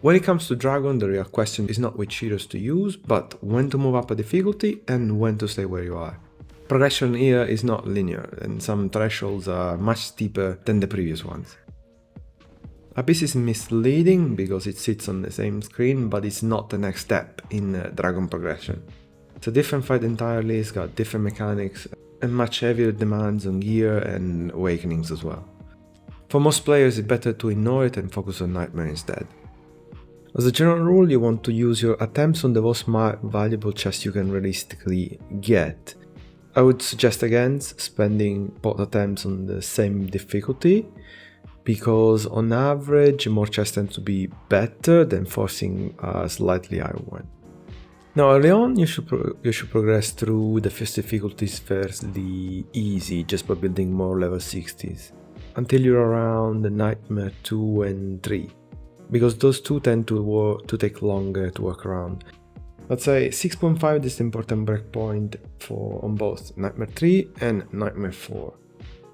When it comes to Dragon, the real question is not which heroes to use, but when to move up a difficulty and when to stay where you are. Progression here is not linear, and some thresholds are much steeper than the previous ones. Abyss is misleading because it sits on the same screen, but it's not the next step in Dragon progression. It's a different fight entirely, it's got different mechanics, and much heavier demands on gear and awakenings as well. For most players, it's better to ignore it and focus on Nightmare instead. As a general rule, you want to use your attempts on the most valuable chest you can realistically get. I would suggest against spending both attempts on the same difficulty, because on average more chests tend to be better than forcing a slightly higher one. Now early on you should progress through the first difficulties fairly easy, just by building more level 60s, until you're around the Nightmare 2 and 3. Because those two tend to take longer to work around. Let's say 6.5 is the important breakpoint on both Nightmare 3 and Nightmare 4.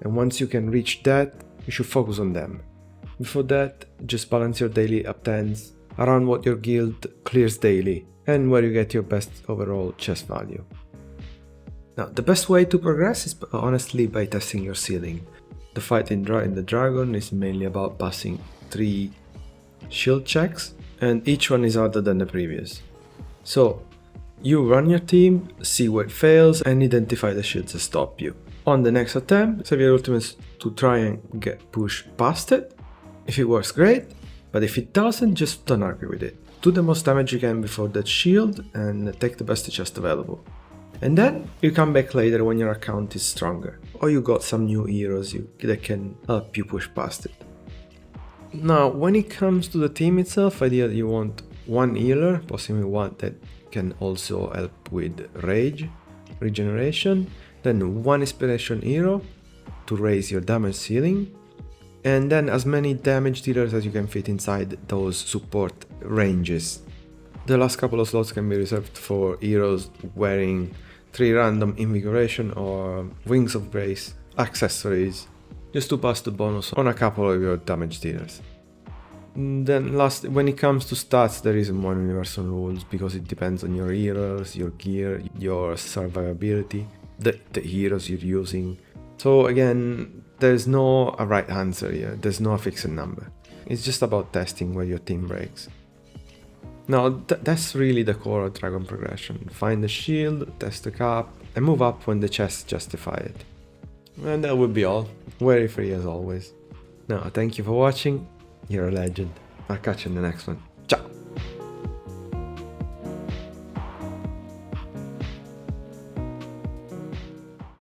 And once you can reach that, you should focus on them. Before that, just balance your daily attempts around what your guild clears daily and where you get your best overall chest value. Now, the best way to progress is honestly by testing your ceiling. The fight in the Dragon is mainly about passing 3 shield checks, and each one is harder than the previous. So you run your team, see where it fails, and identify the shields that stop you. On the next attempt, save your ultimates to try and get pushed past it. If it works, great, but if it doesn't, just don't argue with it. Do the most damage you can before that shield and take the best chest available. And then you come back later when your account is stronger, or you got some new heroes that can help you push past it. Now, when it comes to the team itself, ideally you want one healer, possibly one that can also help with rage, regeneration, then one inspiration hero to raise your damage ceiling, and then as many damage dealers as you can fit inside those support ranges. The last couple of slots can be reserved for heroes wearing 3 random invigoration or wings of grace accessories, just to pass the bonus on a couple of your damage dealers. Then last, when it comes to stats, there isn't one universal rules because it depends on your heroes, your gear, your survivability, the heroes you're using. So again, there's no a right answer here, there's no fixed number. It's just about testing where your team breaks. Now that's really the core of Dragon progression. Find the shield, test the cap, and move up when the chests justify it. And that would be all. Very free as always. Now, thank you for watching. You're a legend. I'll catch you in the next one.